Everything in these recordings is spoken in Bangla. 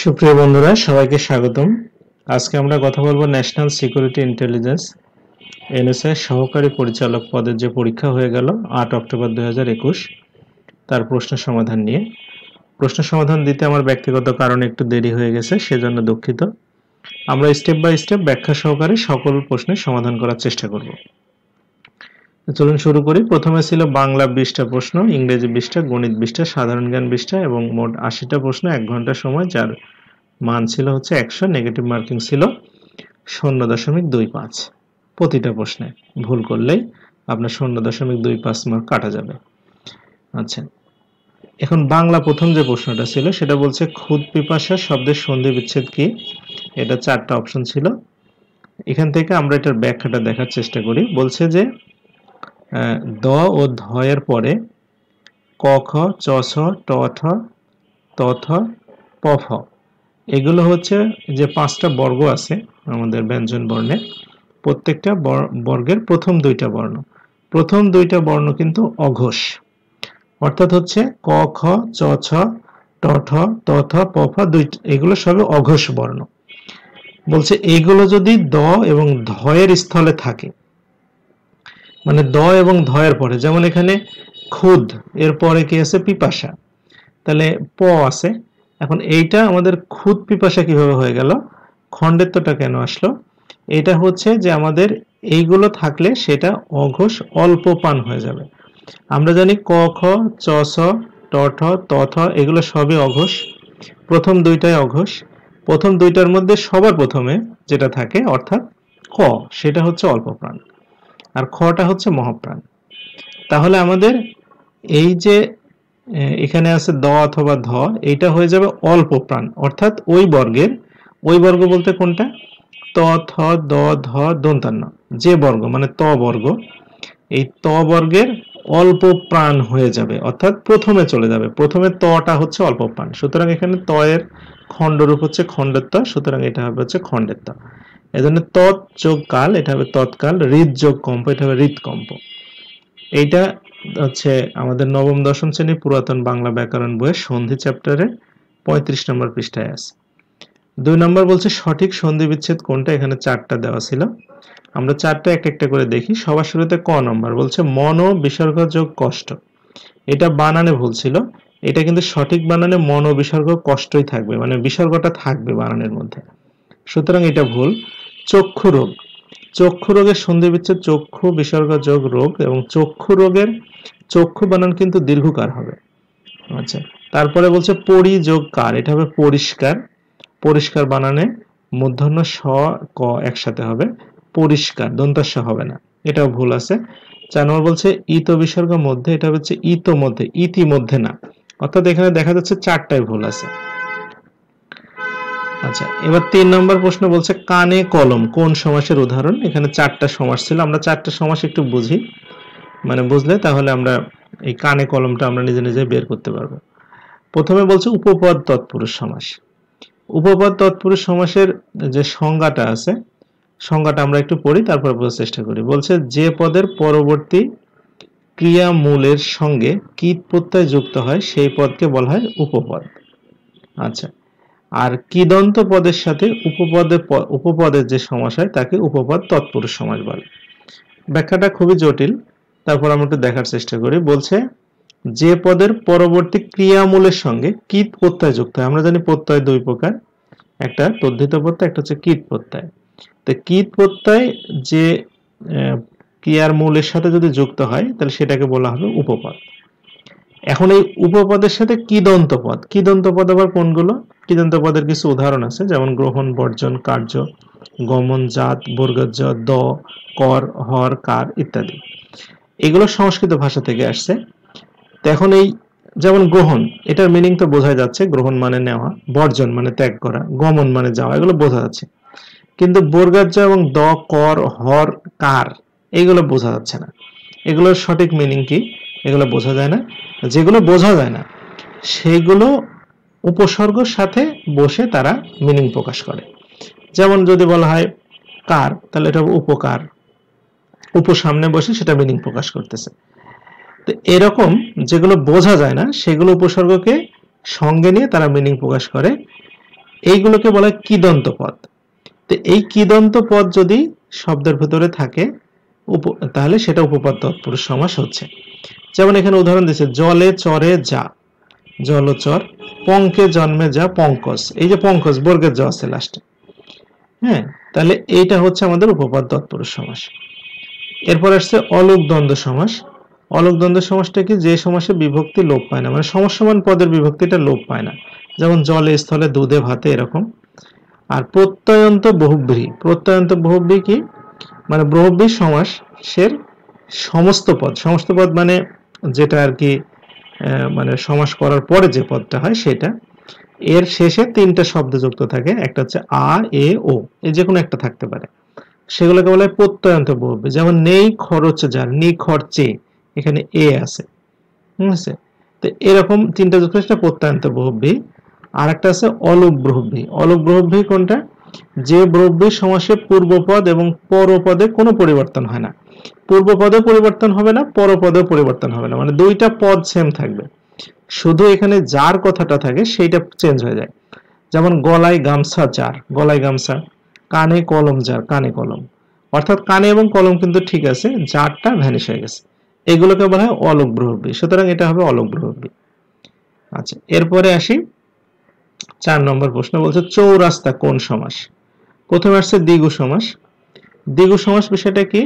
সুপ্রিয় বন্ধুরা, সবাইকে স্বাগতম। আজকে আমরা কথা বলবো ন্যাশনাল সিকিউরিটি ইন্টেলিজেন্স এনএসআই সহকারী পরিচালক পদের যে পরীক্ষা হয়ে গেল 8 অক্টোবর 2021 তার প্রশ্ন সমাধান নিয়ে। প্রশ্ন সমাধান দিতে আমার ব্যক্তিগত কারণে একটু দেরি হয়ে গেছে, সেজন্য দুঃখিত। আমরা স্টেপ বাই স্টেপ ব্যাখ্যা সহকারে সকল প্রশ্নের সমাধান করার চেষ্টা করব। চলুন শুরু করি। প্রথমে ছিল বাংলা 20টা প্রশ্ন, ইংরেজি 20টা, গণিত 20টা, সাধারণ জ্ঞান 20টা এবং মোট 80টা প্রশ্ন, 1 ঘন্টা সময়, যার মান ছিল হচ্ছে 100। নেগেটিভ মার্কিং ছিল 0.25। প্রতিটা প্রশ্নে ভুল করলেই আপনার 0.25 মার্ক কাটা যাবে। আচ্ছা, এখন বাংলা প্রথম যে প্রশ্নটা ছিল সেটা বলছে খুদ পিপাসা শব্দের সন্ধি বিচ্ছেদ কি। এটা 4টা অপশন ছিল। এখান থেকে আমরা এটার ব্যাখ্যাটা দেখার চেষ্টা করি। বলছে যে দ ও ধ এর পরে ক খ চ ছ ট ঠ ত থ প ফ, এগুলো হচ্ছে যে 5টা বর্গ আছে আমাদের ব্যঞ্জন বর্ণে, প্রত্যেকটা বর্গের প্রথম 2টা বর্ণ, প্রথম 2টা বর্ণ কিন্তু অঘোষ, অর্থাৎ হচ্ছে ক খ চ ছ ট ঠ ত থ প ফ, এগুলো সবই অঘোষ বর্ণ। বলছে এইগুলো যদি দ এবং ধ এর স্থলে থাকে, মানে দ এবং ধ এর পরে, যেমন এখানে খুদ এর পরে কি আছে? পিপাসা, তাহলে প আছে। এখন এইটা আমাদের খুদ পিপাসা কিভাবে হয়ে গেল? খণ্ডেত্বটা কেন আসলো? এটা হচ্ছে যে আমাদের এইগুলো থাকলে সেটা অঘোষ অল্প পান হয়ে যাবে। আমরা জানি ক খ চ ছ ট ঠ ত থ এগুলো সবই অঘোষ, প্রথম 2টাই অঘোষ। প্রথম 2টার মধ্যে সবার প্রথমে যেটা থাকে অর্থাৎ ক, সেটা হচ্ছে অল্প প্রাণ, আর খটা হচ্ছে মহাপ্রাণ। তাহলে আমাদের এই যে এখানে আছে দ অথবা ধ, এইটা হয়ে যাবে অল্প প্রাণ, অর্থাৎ ওই বর্গের, ওই বর্গ বলতে কোনটা? ত থ দ ধ দন্তান্ন, যে বর্গ মানে ত বর্গ, এই ত বর্গের অল্প প্রাণ হয়ে যাবে, অর্থাৎ প্রথমে চলে যাবে। প্রথমে তটা হচ্ছে অল্প প্রাণ, সুতরাং এখানে ত এর খণ্ডরূপ হচ্ছে খণ্ডেত্ব, সুতরাং এটা হবে হচ্ছে খণ্ডেত্ব। এজন্য তৎ যোগ কাল, এটা হবে তৎকাল, হৃদ যোগ কম্প, এটা হবে হৃদকম্প। এইটা হচ্ছে আমাদের নবম দশম শ্রেণী পুরাতন বাংলা ব্যাকরণ বইয়ের সন্ধি চ্যাপ্টারে 35 নম্বর পৃষ্ঠায় আছে। 2 নম্বর বলছে সঠিক সন্ধি বিচ্ছেদ কোনটা। এখানে 4টা দেওয়া ছিল, আমরা 4টা এক একটা করে দেখি। সবার শুরুতে ক নম্বর বলছে মন বিসর্গ যোগ কষ্ট, এটা বানানে ভুল ছিল। এটা কিন্তু সঠিক বানানে মন বিসর্গ কষ্টই থাকবে, মানে বিসর্গটা থাকবে বানানের মধ্যে, সুতরাং এটা ভুল। চক্ষু রোগ, চক্ষু রোগের সন্ধি বিচ্ছেদ চক্ষু বিসর্গ যোগ রোগ, এবং চক্ষু রোগের চক্ষু বানান কিন্তু দীর্ঘকার হবে। আচ্ছা, তারপরে বলছে পরি যোগ কার, এটা হবে পরিষ্কার, পরিষ্কার বানানে মূর্ধন্য স ক একসাথে হবে, পরিষ্কার, দন্তাস্য হবে না, এটাও ভুল আছে। 4 নম্বর বলছে ইত বিসর্গ মধ্যে, এটা হচ্ছে ইত মধ্যে, ইতিমধ্যে না, অর্থাৎ এখানে দেখা যাচ্ছে 4টাই ভুল আছে। আচ্ছা, এবার 3 নম্বর প্রশ্ন বলছে কানে কলম কোন সমাসের উদাহরণ। এখানে 4টা সমাস ছিল, আমরা 4টা সমাস একটু বুঝি, মানে বুঝলে তাহলে আমরা এই কানে কলমটা আমরা নিজে নিজে বের করতে পারবো। প্রথমে বলছে উপপদ তৎপুরুষ সমাস। উপপদ তৎপুরুষ সমাসের যে সংজ্ঞাটা আছে, সংজ্ঞাটা আমরা একটু পড়ি, তারপর বোঝার চেষ্টা করি। বলছে যে পদের পরবর্তী ক্রিয়া মূলের সঙ্গে কীট প্রত্যয় যুক্ত হয় সেই পদকে বলা হয় উপপদ। আচ্ছা, আর কিদন্ত পদের সাথে উপপদের যে সমাস হয় তাকে উপপদ তৎপুরুষ সমাস বলে। ব্যাখ্যাটা খুবই জটিল, তারপর আমরা একটু দেখার চেষ্টা করি। বলছে যে পদের পরবর্তী ক্রিয়ামূলের সঙ্গে কীট প্রত্যয় যুক্ত হয়, আমরা জানি প্রত্যয় 2 প্রকার, একটা তদ্ধিত প্রত্যয়, একটা হচ্ছে কীট প্রত্যয়। তো কীট প্রত্যয় যে ক্রিয়ার মূলের সাথে যদি যুক্ত হয় তাহলে সেটাকে বলা হবে উপপদ। এখন এই উপপদের সাথে কিদন্ত পদ, কিদন্ত পদ আবার কোনগুলো? কিদন্ত পদের কিছু উদাহরণ আছে, যেমন গ্রহণ, বর্জন, কার্য, গমন, জাত, বর্গজ, দ, কর, হর, কার ইত্যাদি। এগুলো সংস্কৃত ভাষা থেকে আসছে। তো এখন এই যেমন গ্রহণ, এটার মিনিং তো বোঝা যাচ্ছে, গ্রহণ মানে নেওয়া, বর্জন মানে ত্যাগ করা, গমন মানে যাওয়া, এগুলো বোঝা যাচ্ছে। কিন্তু বর্গাজ্য এবং দ, কর, হর, কার এগুলো বোঝা যাচ্ছে না। এগুলোর সঠিক মিনিং কি এগুলো বোঝা যায় না। যেগুলো বোঝা যায় না সেগুলো উপসর্গের সাথে বসে তারা মিনিং প্রকাশ করে। যেমন যদি বলা হয় কার, তাহলে এটা উপকার, সামনে বসে সেটা মিনিং প্রকাশ করতেছে। তো এরকম যেগুলো বোঝা যায় না সেগুলো উপসর্গকে সঙ্গে নিয়ে তারা মিনিং প্রকাশ করে। এইগুলোকে বলা হয় কিদন্ত পদ। তো এই কিদন্ত পদ যদি শব্দের ভিতরে থাকে তাহলে সেটা উপপদ তৎপুরুষ সমাস হচ্ছে। যেমন এখানে উদাহরণ দিচ্ছে, জলে চরে যা, জলচর, পঙ্কে জন্মে যা, পঙ্কজ। এই যে পঙ্কজ বর্গের জ আছে লাস্টে, হ্যাঁ, তাহলে এইটা হচ্ছে আমাদের উপপদ তৎপুরুষ সমাস। এরপর আসছে অলুক দ্বন্দ্ব সমাস। অলুক দ্বন্দ্ব সমাসটা কি? যে সমাসে বিভক্তি লোপ পায় না, মানে সমসমান পদের বিভক্তিটা লোপ পায় না, যেমন জলে, স্থলে, দুধে, ভাতে, এরকম। আর প্রত্যয়ন্ত বহুব্রীহি। প্রত্যয়ন্ত বহুব্রীহি কি? মানে বহুব্রীহি সমাসের সমস্ত পদ, সমস্ত পদ মানে যেটা আর কি মানে সমাস করার পরে যে পদটা হয় সেটা, এর শেষে তিনটা শব্দ যুক্ত থাকে, একটা হচ্ছে আ, এ, ও, এই যে কোনো একটা থাকতে পারে, সেগুলোকে বলা হয় প্রত্যয়ন্ত বহুব্রীহি। যেমন নেই খরচ যার, নি খরচে, এখানে এ আছে, ঠিক আছে? তো এরকম তিনটা যুক্ত সেটা প্রত্যয়ন্ত বহুব্রীহি। আর একটা আছে অলুক বহুব্রীহি। অলুক বহুব্রীহি কোনটা? যে বহুব্রীহি সমাসে পূর্বপদ এবং পরপদে কোনো পরিবর্তন হয় না। পূর্বপদে পরিবর্তন হবে না, পরপদেও পরিবর্তন হবে না, মানে দুইটা পদ সেম থাকবে, শুধু এখানে যার কথাটা থাকে সেইটা চেঞ্জ হয়ে যায়। যেমন গলায় গামছা যার, গলায় গামছা, কানে কলম যার, কানে কলম। অর্থাৎ কানে এবং কলম কিন্তু ঠিক আছে, যারটা ভ্যানিশ হয়ে গেছে। এগুলোকে বলা হয় অলুক বহুব্রীহি, সুতরাং এটা হবে অলুক বহুব্রীহি। আচ্ছা, এরপরে আসি 4 নম্বর প্রশ্ন, বলছে চৌরাস্তা কোন সমাস? প্রথমে আসছে দ্বিগু সমাস। দ্বিগু সমাস বিষয়টা কি?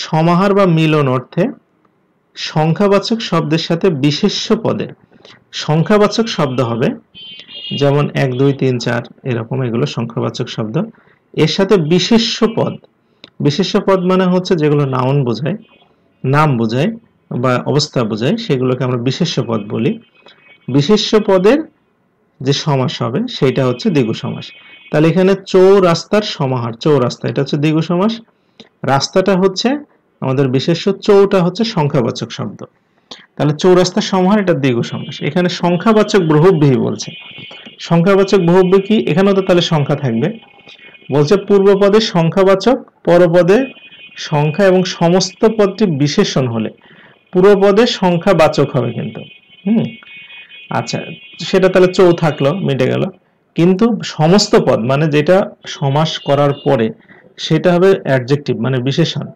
সমাহার বা মিলন অর্থে সংখ্যাবাচক শব্দের সাথে বিশেষ্য পদের, সংখ্যাবাচক শব্দ হবে, যেমন 1 2 3 4 এরকম, এগুলো সংখ্যাবাচক শব্দ, এর সাথে বিশেষ্য পদ। বিশেষ্য পদ মানে হচ্ছে যেগুলো নাউন বোঝায়, নাম বোঝায় বা অবস্থা বোঝায়, সেগুলোকে আমরা বিশেষ্য পদ বলি। বিশেষ্য পদের যে সমাস হবে সেটা হচ্ছে দ্বিগু সমাস। তাহলে এখানে চৌরাস্তার সমাহার, চৌরাস্তা, এটা হচ্ছে দ্বিগু সমাস। রাস্তাটা হচ্ছে আমাদের বিশেষ্য, চৌটা হচ্ছে সংখ্যাবাচক শব্দ, তাহলে চৌরাস্তার সমাহার, এটা দ্বিগু সমাস। এখানে সংখ্যাবাচক বহুব্রীহি বলছে। সংখ্যাবাচক বহুব্রীহি কি? এখানেও তো তাহলে সংখ্যা থাকবে। বলছে পূর্বপদে সংখ্যাবাচক, পরপদে সংখ্যা এবং সমস্ত পদটি বিশেষণ হলে পূর্বপদে সংখ্যাবাচক হবে কিন্তু। আচ্ছা, সেটা তাহলে চৌ থাকলো, মিটে গেল। কিন্তু সমস্ত পদ মানে যেটা সমাস করার পরে সেটা হবে অ্যাডজেক্টিভ মানে বিশেষণ,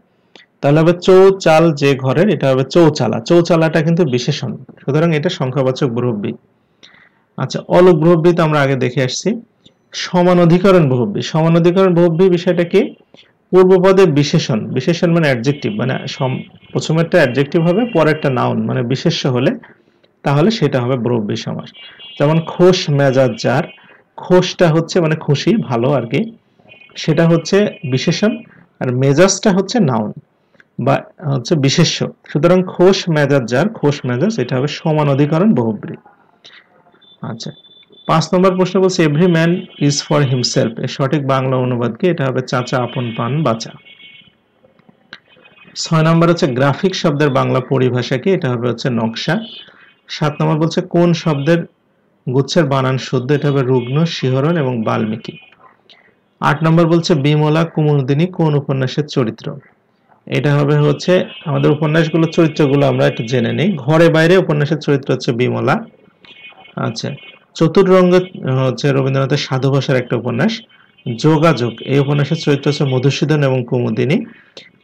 তাহলে হবে চৌচাল যে ঘরের, এটা হবে চৌচালা। চৌচালাটা কিন্তু বিশেষণ, সুতরাং এটা সংখ্যাবাচক বহুব্রীহি। আচ্ছা, অলুক বহুব্রীহি তো আমরা আগে দেখে আসছি। সমানাধিকরণ বহুব্রীহি। সমানাধিকরণ বহুব্রীহি বিষয়টা কি? পূর্বপদে বিশেষণ, বিশেষণ মানে অ্যাডজেক্টিভ, মানে প্রথমেরটা অ্যাডজেক্টিভ হবে, পরেরটা নাউন মানে বিশেষ্য হলে তাহলে সেটা হবে বহুব্রীহি সমাস। যেমন খোশ মেজাজ যার, খোশটা হচ্ছে মানে খুশি, ভালো আর কি, সেটা হচ্ছে বিশেষণ, আর মেজাজটা হচ্ছে নাউন বা হচ্ছে বিশেষ্য, সুতরাং খোশ মেজাজ যার, খোশ মেজাজ, এটা হবে সমানাধিকরণ বহুব্রীহি। আচ্ছা, 5 নম্বর প্রশ্ন বলছে every man is for himself, এর সঠিক বাংলা অনুবাদ কি? এটা হবে চাচা আপন পান বাঁচা। 6 নম্বর হচ্ছে গ্রাফিক শব্দের বাংলা পরিভাষা কি? এটা হবে হচ্ছে নকশা। 7 নম্বর বলছে কোন শব্দের গুচ্ছের বানান শুদ্ধ? এটা হবে রুগ্ন, শিহরণ এবং বাল্মীকি। 8 নম্বর বলছে বিমলা কুমুদিনী কোন উপন্যাসের চরিত্র? এটা হবে হচ্ছে আমাদের উপন্যাসগুলোর চরিত্রগুলো আমরা একটু জেনে নেই। ঘরে বাইরে উপন্যাসের চরিত্র হচ্ছে বিমলা। আচ্ছা, চতুর্রঙ্গ হচ্ছে রবীন্দ্রনাথের সাধু ভাষার একটা উপন্যাস। যোগাযোগ এই উপন্যাসের চরিত্র হচ্ছে মধুসূদন এবং কুমুদিনী।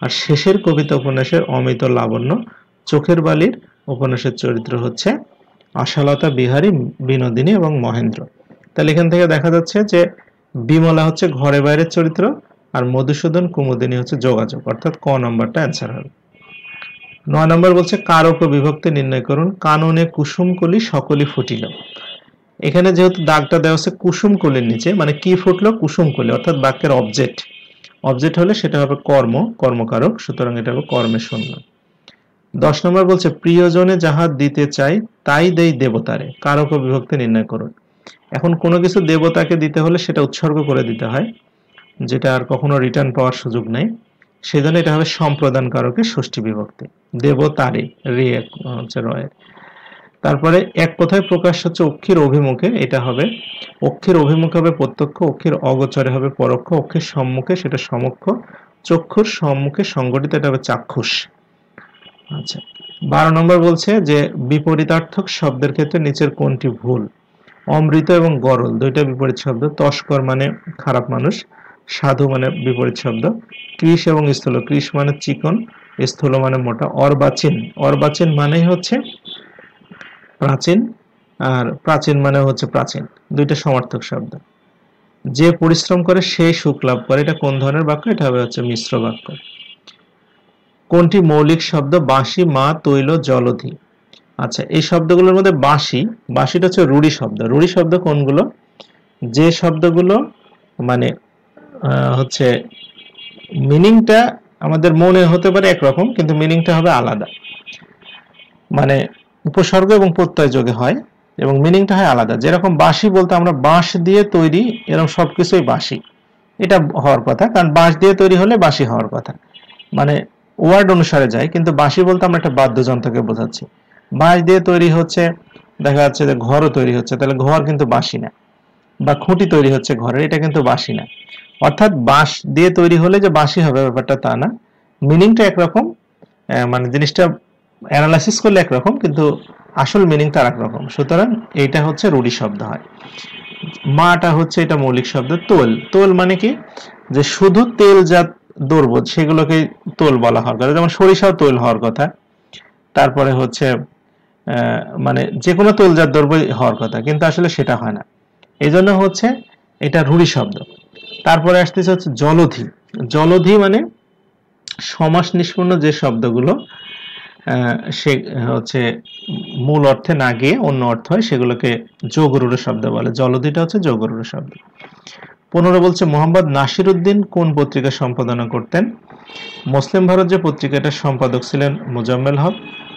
আর শেষের কবিতা উপন্যাসের অমিত লাবণ্য। চোখের বালির উপন্যাসের চরিত্র হচ্ছে আশালতা, বিহারী, বিনোদিনী এবং মহেন্দ্র। তাহলে এখান থেকে দেখা যাচ্ছে যে বিমলা হচ্ছে ঘরে বাইরের চরিত্র, আর মধুসূদন, কুমুদিনী হচ্ছে যোগাযোগ, অর্থাৎ ক নম্বরটা অ্যান্সার হবে। 9 নম্বর বলছে কারক ও বিভক্তি নির্ণয় করুন। কাননে কুসুমকলি সকলই ফুটিল। এখানে যেহেতু দাগটা দেওয়া আছে কুসুমকলির নিচে, মানে কি ফুটলো? কুসুমকলি, অর্থাৎ বাক্যের অবজেক্ট। অবজেক্ট হলে সেটা হবে কর্ম, কর্মকারক, সুতরাং এটা হবে কর্মে শূন্য। 10 নম্বর বলছে প্রিয়জনে যাহা দিতে চাই তাই দেই দেবতারে, কারক ও বিভক্তি নির্ণয় করুন। এখন কোনো কিছু দেবতাকে দিতে হলে সেটা উৎসর্গ করে দিতে হয়, যেটা আর কখনো রিটার্ন পাওয়ার সুযোগ নেই, সেজন্য এটা হবে সম্প্রদান কারকের ষষ্ঠী বিভক্তি, দেবতারে, রে হচ্ছে রয়ের। তারপরে এক কথায় প্রকাশ হচ্ছে অক্ষির অভিমুখে, এটা হবে অক্ষির অভিমুখে হবে প্রত্যক্ষ, অক্ষির অগোচরে হবে পরোক্ষ, অক্ষির সম্মুখে সেটা সমক্ষ, চক্ষুর সম্মুখে সংগঠিত, এটা হবে চাক্ষুষ। আচ্ছা, 12 নম্বর বলছে যে বিপরীতার্থক শব্দের ক্ষেত্রে নিচের কোনটি ভুল? অমৃত এবং গরল দুইটা বিপরীত শব্দ। তস্কর মানে খারাপ মানুষ, সাধু মানে বিপরীত শব্দ। কৃষ এবং স্থূল, কৃষ মানে চিকন, স্থূল মানে মোটা। অর্বাচীন, অর্বাচীন মানেই হচ্ছে প্রাচীন, আর প্রাচীন মানে হচ্ছে প্রাচীন, দুইটা সমার্থক শব্দ। যে পরিশ্রম করে সেই সুখ লাভ করে, এটা কোন ধরনের বাক্য? এটা হবে হচ্ছে মিশ্র বাক্য। কোনটি মৌলিক শব্দ? বাঁশি, মা, তৈল, জলধি। আচ্ছা, এই শব্দগুলোর মধ্যে বাঁশি, বাঁশিটা হচ্ছে রূঢ়ি শব্দ। রূঢ়ি শব্দ কোনগুলো? যে শব্দগুলো মানে হচ্ছে মিনিংটা আমাদের মনে হতে পারে একরকম, কিন্তু মিনিংটা হবে আলাদা। মানে উপসর্গ এবং প্রত্যয় যোগে হয় এবং মিনিংটা হয় আলাদা। যেরকম বাঁশি বলতে আমরা বাঁশ দিয়ে তৈরি, এরকম সবকিছুই বাঁশি, এটা হওয়ার কথা, কারণ বাঁশ দিয়ে তৈরি হলে বাঁশি হওয়ার কথা, মানে ওয়ার্ড অনুসারে যায়। কিন্তু বাঁশি বলতে আমরা একটা বাদ্যযন্ত্রকে বোঝাচ্ছি। বাঁশ দিয়ে তৈরি হচ্ছে, দেখা যাচ্ছে যে ঘরও তৈরি হচ্ছে, তাহলে ঘর কিন্তু বাঁশি না। বা খুঁটি তৈরি হচ্ছে ঘরের, এটা কিন্তু বাঁশি না। অর্থাৎ বাঁশ দিয়ে তৈরি হলে যে বাঁশি হবে ব্যাপারটা তা না, মিনিংটা একরকম, মানে জিনিসটা অ্যানালাইসিস করলে একরকম, কিন্তু আসল মিনিংটা আর একরকম। সুতরাং এইটা হচ্ছে রূঢ়ি শব্দ হয়। মাটা হচ্ছে এটা মৌলিক শব্দ। তোল, তোল মানে কি? যে শুধু তেলজাত দ্রব্য সেগুলোকে তোল বলা হওয়ার কথা, যেমন সরিষাও তোল হওয়ার কথা। তারপরে হচ্ছে মানে যে কোনো তোলজাত দ্রব্য হওয়ার কথা, কিন্তু আসলে সেটা হয় না, এই জন্য হচ্ছে এটা রূঢ়ি শব্দ। তারপরে আসতেছে হচ্ছে জলধি। জলধি মানে সমাস নিষ্পন্ন যে শব্দগুলো সে হচ্ছে মূল অর্থে না গিয়ে অন্য অর্থ হয়, সেগুলোকে যোগরূঢ় শব্দ বলে। জলধিটা হচ্ছে যোগরূঢ় শব্দ। 15 বলছে মোহাম্মদ নাসিরউদ্দিন কোন পত্রিকা সম্পাদনা করতেন? মুসলিম ভারত যে পত্রিকাটার সম্পাদক ছিলেন মোজাম্মেল হক,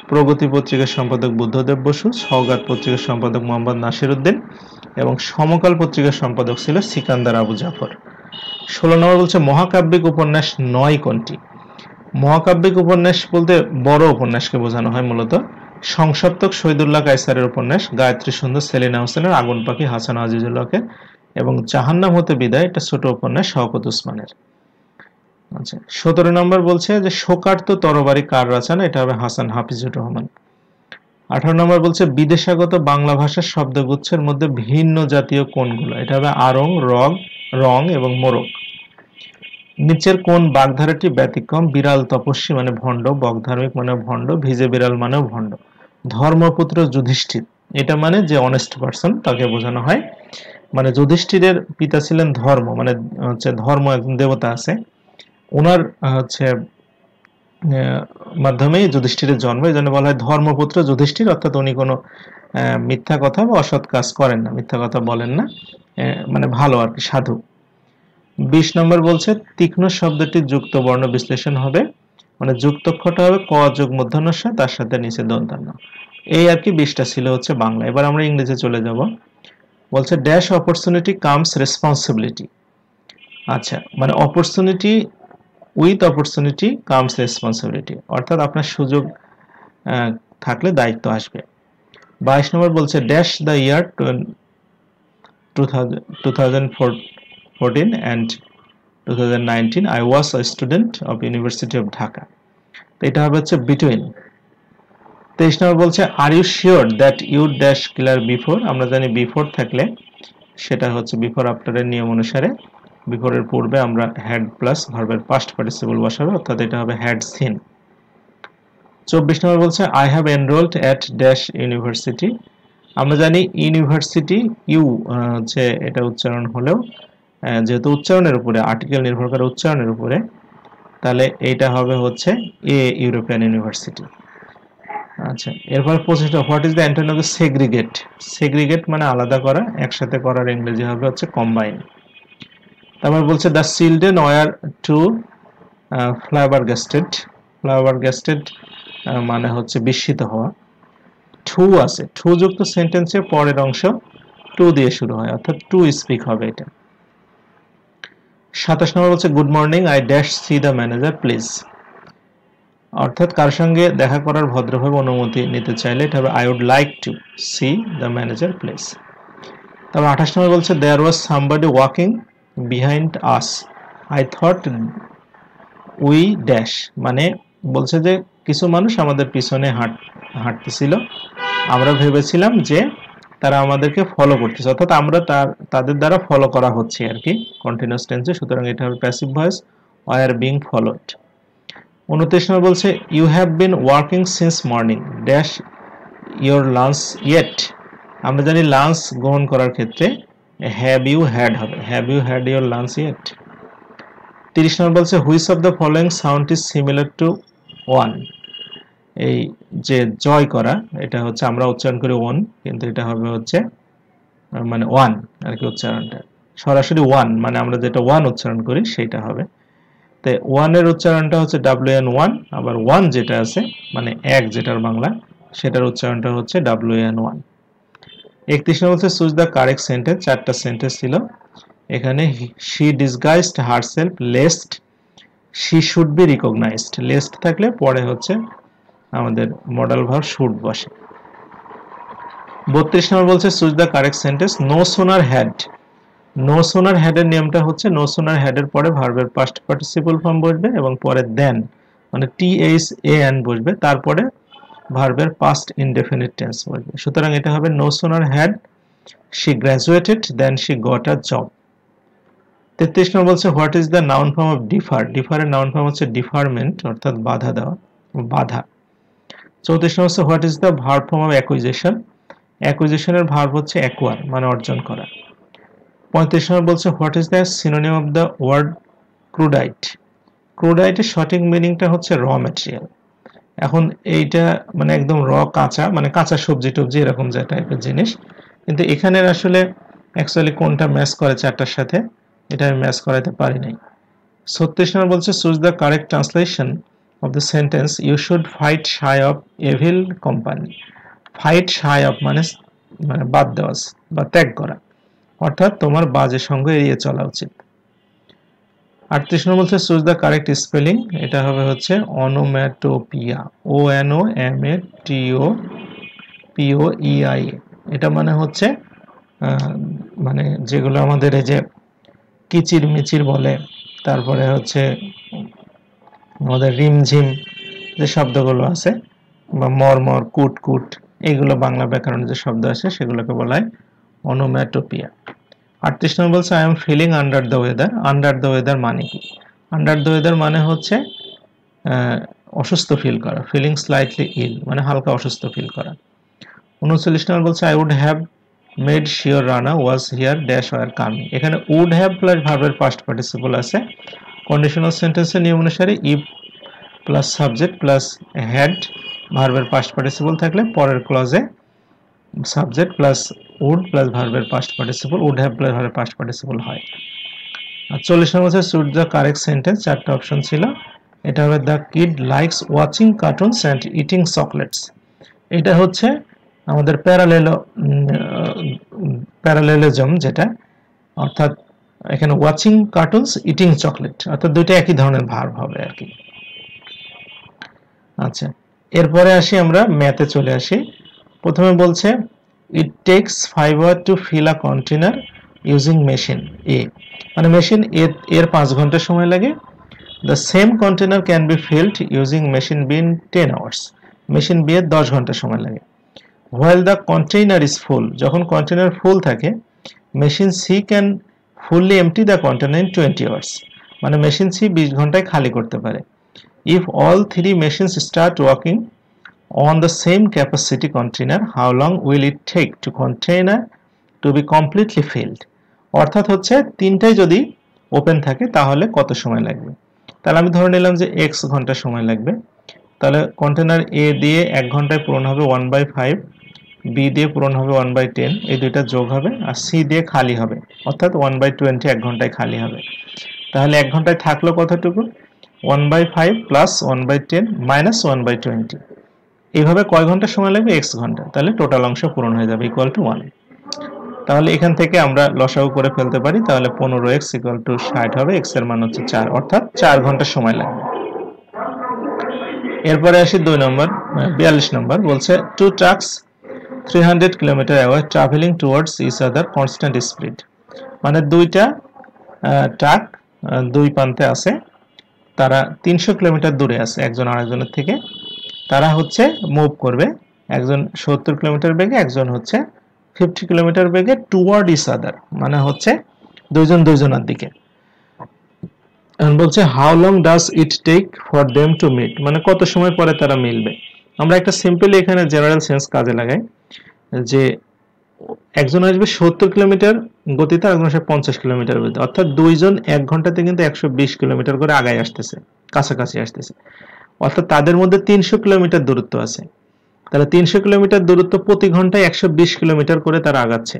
প্রগতি পত্রিকার সম্পাদক বুদ্ধদেব বসু, সওগাত পত্রিকার সম্পাদক মোহাম্মদ নাসিরউদ্দিন এবং সমকাল পত্রিকার সম্পাদক ছিল সিকান্দার আবু জাফর। 16 নম্বর বলছে মহাকাব্যিক উপন্যাস নয় কোনটি? মহাকাব্যিক উপন্যাস বলতে বড় উপন্যাসকে বোঝানো হয় মূলত। সংসপ্তক শহীদুল্লাহ কায়সারের উপন্যাস, গায়ত্রী সুন্দর সেলিনা হোসেনের, আগুন পাখি হাসান আজিজুল হকের এবং জাহান্নাম হতে বিদায় এটা ছোট উপন্যাস শওকত উসমানের। আচ্ছা, 17 নম্বর বলছে যে শোকার্ত তরবারি কার রচনা? এটা হবে হাসান হাফিজুর রহমান। 18 নম্বর বলছে বিদেশাগত বাংলা ভাষার শব্দগুচ্ছের মধ্যে ভিন্ন জাতীয় কোনগুলো? এটা হবে আরং, রং এবং মোরগ। নিচের কোন বাগধারাটি ব্যতিক্রম? বিড়াল তপস্বী মানে ভণ্ড, বকধার্মিক মানে ভণ্ড, ভিজে বিড়াল মানেও ভণ্ড। ধর্মপুত্র যুধিষ্ঠির, এটা মানে যে অনেস্ট পারসন তাকে বোঝানো হয়। মানে যুধিষ্ঠিরের পিতা ছিলেন ধর্ম, মানে হচ্ছে ধর্ম একজন দেবতা আছে, ওনার হচ্ছে মাধ্যমেই যুধিষ্ঠিরের জন্ম, এই জন্য বলা হয় ধর্মপুত্র যুধিষ্ঠির। অর্থাৎ উনি কোনো মিথ্যা কথা বা অসৎ কাজ করেন না, মিথ্যা কথা বলেন না, মানে ভালো আর কি, সাধু। 20 নম্বর বলছে তীক্ষ্ণ শব্দটির যুক্ত বর্ণ বিশ্লেষণ হবে, মানে যুক্তক্ষরটা হবে ক যোগ মূর্ধন্য ষ, তার সাথে নিচে দন্তান্ন। এই আর কি 20টা ছিল হচ্ছে বাংলা। এবার আমরা ইংরেজি চলে যাব। বলছে ড্যাশ অপরচুনিটি কামস রেসপন্সিবিলিটি। আচ্ছা, মানে opportunity with opportunity comes responsibility, অর্থাৎ আপনার সুযোগ থাকলে দায়িত্ব আসবে। 22 নম্বর বলছে dash the year 2014 and 2019 I was a student of University of Dhaka, তো এটা হবে হচ্ছে বিটুইন। 23 নম্বর বলছে are you sure that you dash clear before. আমরা জানি বিফোর থাকলে সেটা হচ্ছে বিফোর আফটারের নিয়ম অনুসারে বিফোরের পূর্বে আমরা হ্যাড প্লাস ভার্বের পাস্ট পার্টিসিপল বসাবো, অর্থাৎ এটা হবে হ্যাড সিন। 24 নম্বর বলছে I have enrolled at dash university. আমরা জানি ইউনিভার্সিটি ইউ হচ্ছে এটা উচ্চারণ হলেও যেহেতু উচ্চারণের উপরে আর্টিকেল নির্ভর করে উচ্চারণের উপরে, তাহলে এইটা হবে হচ্ছে এ ইউরোপিয়ান ইউনিভার্সিটি। আচ্ছা, এরপর 25 what is the antonym of segregate? Segregate মানে আলাদা করা, একসাথে করার ইংরেজি হবে হচ্ছে কম্বাইন। তারপর বলছে দ্য চিলড্রেন ওয়ার টু ফ্লাবারগাস্টেড। ফ্লাবারগাস্টেড মানে হচ্ছে বিস্মিত হওয়া। টু আছে, টু যুক্ত সেন্টেন্সে পরের অংশ টু দিয়ে শুরু হয়, অর্থাৎ টু স্পিক হবে এটা। 27 নম্বর বলছে good morning I dash C the manager please, অর্থাৎ কার সঙ্গে দেখা করার ভদ্রভাবে অনুমতি নিতে চাইলে এটা হবে I would like to see the manager please. তারপর 28 নম্বর বলছে there was somebody walking behind us I thought we dash, মানে বলছে যে কিছু মানুষ আমাদের পিছনে হাঁটতেছিল, আমরা ভেবেছিলাম যে তারা আমাদেরকে ফলো করতেছে, অর্থাৎ আমরা তাদের দ্বারা ফলো করা হচ্ছে আর কি কন্টিনিউয়াস টেন্সে। সুতরাং এটা হবে প্যাসিভ ভয়েস, আর বিং ফলোড। 29 নম্বর বলছে you have been working since morning dash your lunch yet. আমরা জানি লাঞ্চ গ্রহণ করার ক্ষেত্রে হ্যাভ ইউ হ্যাড হবে, have you had your lunch yet. 30 নম্বর বলছে which of the following sound is similar to one. এই যে জয় করা, এটা হচ্ছে আমরা উচ্চারণ করি ওয়ান, কিন্তু এটা হবে হচ্ছে মানে ওয়ান আর কি, উচ্চারণটা সরাসরি ওয়ান, মানে আমরা যেটা ওয়ান উচ্চারণ করি সেটা হবে। তো ওয়ানের উচ্চারণটা হচ্ছে WN1, আবার ওয়ান যেটা আছে মানে এক যেটার বাংলা, সেটার উচ্চারণটা হচ্ছে WN1। 31 নম্বর হচ্ছে চুজ দ্য কারেক্ট সেন্টেন্স। 4টা সেন্টেন্স ছিল এখানে। She disguised herself lest she should be recognised. Lest থাকলে পরে হচ্ছে আমাদের মডাল ভার্ব শুড বসে। 32 নম্বর বলছে choose the correct sentence. No sooner had. No sooner had এর নিয়মটা হচ্ছে নো সোনার হ্যাড এর পরে ভার্বের পাস্ট পার্টিসিপল ফর্ম বসবে এবং পরে দেন মানে THAN বসবে, তারপরে ভার্বের পাস্ট ইনডেফিনিট টেন্স বসবে। সুতরাং এটা হবে no sooner had she graduated then she got a job. 33 নম্বর বলছে what is the noun form of defer. Defer এর নাউন ফর্ম হচ্ছে ডিফারমেন্ট, অর্থাৎ বাধা দেওয়া, বাধা। 34 নম্বর হচ্ছে what is the verb form of acquisition. অ্যাকুইজিশনের ভার্ব হচ্ছে অ্যাকোয়ার মানে অর্জন করা। 35 নম্বর বলছে what is the synonym of the word erudite. ক্রুডাইটের সঠিক মিনিংটা হচ্ছে র ম্যাটেরিয়াল। এখন এইটা মানে একদম র কাঁচা, মানে কাঁচা সবজি টবজি এরকম যে টাইপের জিনিস, কিন্তু এখানের আসলে অ্যাকচুয়ালি কোনটা ম্যাচ করে 4টার সাথে এটা আমি ম্যাচ করাতে পারি নাই। 36 নম্বর বলছে choose the correct translation of the sentence you should fight shy of evil company. Fight shy of মানে মানে বাদ দেওয়া বা ত্যাগ করা, অর্থাৎ তোমার বাজে সঙ্গ এড়িয়ে চলা উচিত। 38 নম্বর বলছে চুজ দ্য কারেক্ট স্পেলিং। এটা হবে হচ্ছে অনোম্যাটোপিয়া, ONOMATOPOEIA। এটা মানে হচ্ছে মানে যেগুলো আমাদের এই যে কিচির মিচির বলে, তারপরে হচ্ছে আমাদের রিমঝিম যে শব্দগুলো আছে বা মরমর কুট কুট, এগুলো বাংলা ব্যাকরণে যে শব্দ আছে সেগুলোকে বলা হয় অনোম্যাটোপিয়া। 38 নম্বর বলছে I am feeling under the weather. Under the weather মানে কি? আন্ডার দ্য ওয়েদার মানে হচ্ছে অসুস্থ ফিল করা, ফিলিং স্লাইটলি ইল মানে হালকা অসুস্থ ফিল করা। 39 নম্বর বলছে I would have made sure Rana was here dash were coming. এখানে উড হ্যাভ প্লাস ভার্বের পাস্ট পার্টিসিপল আছে। কন্ডিশনাল সেন্টেন্সের নিয়ম অনুসারে if plus subject plus had ভার্বের পাস্ট পার্টিসিপল থাকলে পরের ক্লজে সাবজেক্ট প্লাস উড প্লাস ভার্বের past participle, would have plus ভার্বের পাস্ট পার্টিসিপল হয়। আর 40 নম্বর হচ্ছে চুজ দ্য কারেক্ট সেন্টেন্স। 4টা অপশন ছিল, এটা হবে the kid likes watching cartoons and eating chocolates. এটা হচ্ছে আমাদের প্যারালেলিজম যেটা, অর্থাৎ এখানে ওয়াচিং কার্টুনস ইটিং চকলেট, অর্থাৎ দুইটা একই ধরনের ভার্ব হবে আর কি। আচ্ছা, এরপরে আসি আমরা ম্যাথে চলে আসি। প্রথমে বলছে it takes 5 hours to fill a container using machine A, মানে মেশিন এর 5 ঘন্টা সময় লাগে। The same container can be filled using machine B in 10 hours। Machine B এর 10 ঘন্টা সময় লাগে। While the container is full, যখন কন্টেনার ফুল থাকে machine C can fully empty the container in 20 hours, মানে মেশিন সি 20 ঘন্টায় খালি করতে পারে। If all 3 machines start working on the same capacity container, how long will it take to container to be completely filled? অর্থাৎ হচ্ছে তিনটাই যদি ওপেন থাকে তাহলে কত সময় লাগবে। তাহলে আমি ধরে নিলাম যে x ঘন্টা সময় লাগবে, তাহলে কন্টেনার A দিয়ে 1 ঘন্টায় পূরণ হবে 1/5, B দিয়ে পূরণ হবে 1/10, এই দুইটা যোগ হবে, আর C দিয়ে খালি হবে অর্থাৎ 1/20 1 ঘন্টায় খালি হবে। তাহলে 1 ঘন্টায় থাকলো কতটুকু? 1/5 প্লাস 1/10 মাইনাস 1/20। এইভাবে কয় ঘন্টা সময় লাগবে? x ঘন্টা। তাহলে টোটাল অংশ পূরণ হয়ে যাবে ইকুয়াল টু 1। তাহলে এখান থেকে আমরা লসাগু করে ফেলতে পারি, তাহলে 15x ইকুয়াল টু 60 হবে, x এর মান হচ্ছে 4, অর্থাৎ 4 ঘন্টা সময় লাগবে। এরপরে আসি 2 নম্বর 42 নম্বর বলছে two trucks 300 kilometre away travelling towards each other constant speed, মানে দুইটা ট্রাক দুই প্রান্তে আছে, তারা 300 কিলোমিটার দূরে আছে একজন আরেকজনের থেকে, তারা হচ্ছে মুভ করবে, একজন 70 কিলোমিটার বেগে একজন হচ্ছে 50 কিলোমিটার বেগে টুয়ার্ড ইচ আদার, মানে হচ্ছে দুইজন দুইজনের দিকে। এখন বলছে how long does it take for them to meet, মানে কত সময় পরে তারা মিলবে। আমরা একটা সিম্পলি এখানে জেনারেল সেন্স কাজে লাগাই যে একজন আসবে 70 কিলোমিটার গতিতে, একজন আসবে 50 কিলোমিটার গতিতে, অর্থাৎ দুইজন 1 ঘন্টাতে কিন্তু 120 কিলোমিটার করে আগায় আসতেছে, কাছাকাছি আসতেছে, অর্থাৎ তাদের মধ্যে 300 কিলোমিটার দূরত্ব আছে। তাহলে 300 কিলোমিটার দূরত্ব প্রতি ঘন্টায় 120 কিলোমিটার করে তারা আগাচ্ছে,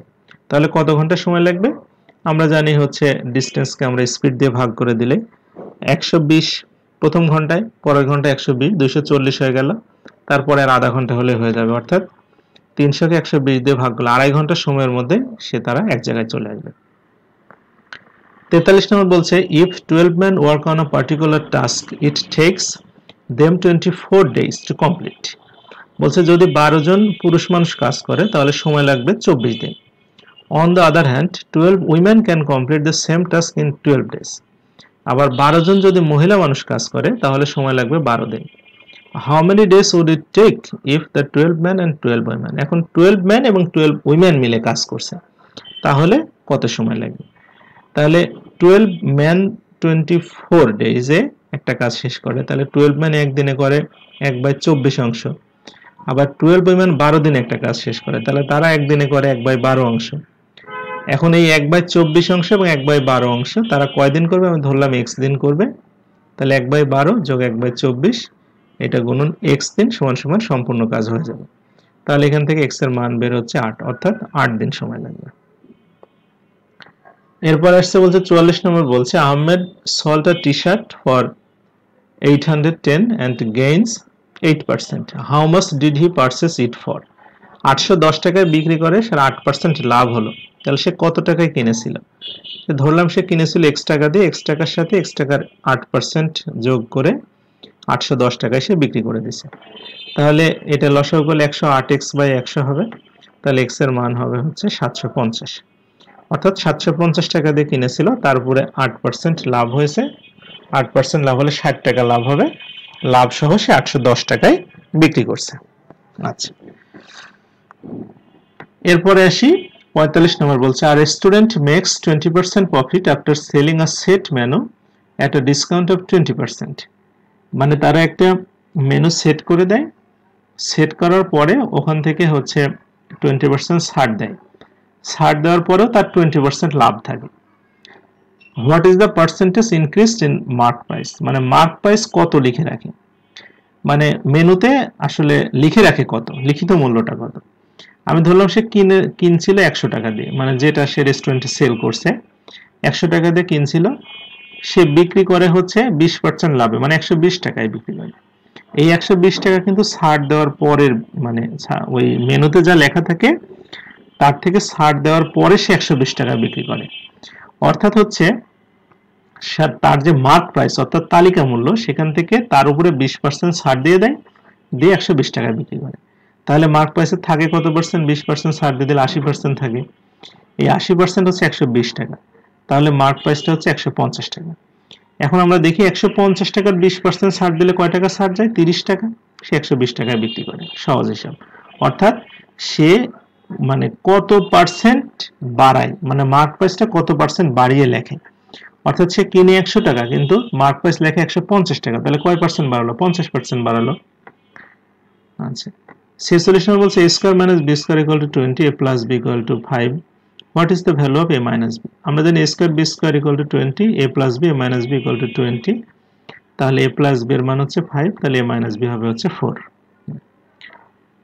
তাহলে কত ঘন্টা সময় লাগবে? আমরা জানি হচ্ছে ডিস্টেন্সকে আমরা স্পিড দিয়ে ভাগ করে দিলে 120 প্রথম ঘন্টায়, পরের ঘন্টায় 120, 240 হয়ে গেল, তারপরে আর আধা ঘন্টা হলে হয়ে যাবে, অর্থাৎ 300 কে 120 দিয়ে ভাগ করলে 2.5 ঘন্টা সময়ের মধ্যে তারা এক জায়গায় চলে আসবে। 43 নম্বর বলছে if 12 men work on a particular task it takes them 24 days to complete। বলছে যদি 12 জন পুরুষ মানুষ কাজ করে তাহলে সময় লাগবে 24 দিন। On the other hand 12 women can complete the same task in 12 days। আবার 12 জন যদি মহিলা মানুষ কাজ করে তাহলে সময় লাগবে 12 দিন। How many days would it take if the 12 men and 12 women, এখন 12 men এবং 12 women মিলে কাজ করছে তাহলে কত সময় লাগবে? তাহলে 12 men 24 ডেজে একটা কাজ শেষ করে, তাহলে 12 men একদিনে করে 1/24 অংশ, আবার 12 women 12 দিনে একটা কাজ শেষ করে, তাহলে তারা একদিনে করে 1/12 অংশ। এখন এই 1/24 অংশ এবং 1/12 অংশ তারা কয়দিন করবে? আমি ধরলাম x দিন করবে, তাহলে 1/12 যোগ 1/24 এটা গুণন x দিন সমান সমান সম্পূর্ণ কাজ হয়ে যাবে। তাহলে এখান থেকে x এর মান বের হচ্ছে 8, অর্থাৎ 8 দিন সময় লাগবে। এরপর আসছে বলছে 44 নম্বর বলছে Ahmed sold a t-shirt for 810 and gains 8%. How much did he purchase it for? 810 টাকায় বিক্রি করে সে 8% লাভ হলো, তাহলে সে কত টাকায় কিনেছিল? ধরলাম সে কিনেছিল x টাকা দিয়ে, x টাকার সাথে x টাকার 8% যোগ করে 810 টাকায় সে বিক্রি করে দিয়েছে। তাহলে এটা লসাগু করলে 108x/100 হবে, তাহলে x এর মান হবে হচ্ছে 750, অর্থাৎ 750 টাকা দিয়ে কিনেছিল, তারপরে 8% লাভ হয়েছে, 8% লাভ হলে 60 টাকা লাভ হবে, লাভ সহ সে 810 টাকায় বিক্রি করছে। আচ্ছা, এরপরে আসি 45 নম্বর বলছে আর student makes 20% profit after selling a set menu at a discount of 20%। মানে তারা একটা মেনু সেট করে দেয়, সেট করার পরে ওখান থেকে হচ্ছে 20% ছাড় দেয়, ছাড় দেওয়ার পরেও তার 20% লাভ থাকে। What is the percentage increased in mark price, মানে মার্ক প্রাইস কত লিখে রাখে, মানে মেনুতে আসলে লিখে রাখে কত, লিখিত মূল্যটা কত। আমি ধরলাম সে কিনছিল 100 টাকা দিয়ে, মানে যেটা সে রেস্টুরেন্টে সেল করছে 100 টাকা দিয়ে কিনছিল, সে বিক্রি করে হচ্ছে 20% লাভে, মানে 120 টাকায় বিক্রি করে। এই 120 টাকা কিন্তু ছাড় দেওয়ার পরের, মানে ওই মেনুতে যা লেখা থাকে তার থেকে ছাড় দেওয়ার পরে সে 120 টাকা বিক্রি করে, অর্থাৎ হচ্ছে তার যে মার্ক প্রাইস অর্থাৎ তালিকা মূল্য সেখান থেকে তার উপরে 20% ছাড় দিয়ে দেয়, দিয়ে 120 টাকা বিক্রি করে। তাহলে মার্ক প্রাইসে থাকে কত পার্সেন্ট? 20% ছাড় দিয়ে দিলে 80% থাকে, এই 80% হচ্ছে 120 টাকা, তাহলে মার্ক প্রাইসটা হচ্ছে 150 টাকা। এখন আমরা দেখি 150 টাকার 20% ছাড় দিলে কয় টাকা ছাড় যায়? 30 টাকা, সে 120 টাকায় বিক্রি করে, সহজ হিসাব। অর্থাৎ সে মানে কত পার্সেন্ট বাড়ায়, মানে মার্ক প্রাইসটা কত পার্সেন্ট বাড়িয়ে লেখে, অর্থাৎ সে কিনে 100 টাকা কিন্তু মার্ক প্রাইস লেখে 150 টাকা, তাহলে কয় পার্সেন্ট বাড়ালো? 50% বাড়ালো। আচ্ছা, 46 নম্বর বলছে a square minus b square equal to 20, a plus b equal to 5, what is the value of a minus b? আমরা জানি a square b square equal to 20, a plus b, a minus b equal to 20, তাহলে a plus b এর মান হচ্ছে 5, তাহলে a minus b হবে হচ্ছে 4।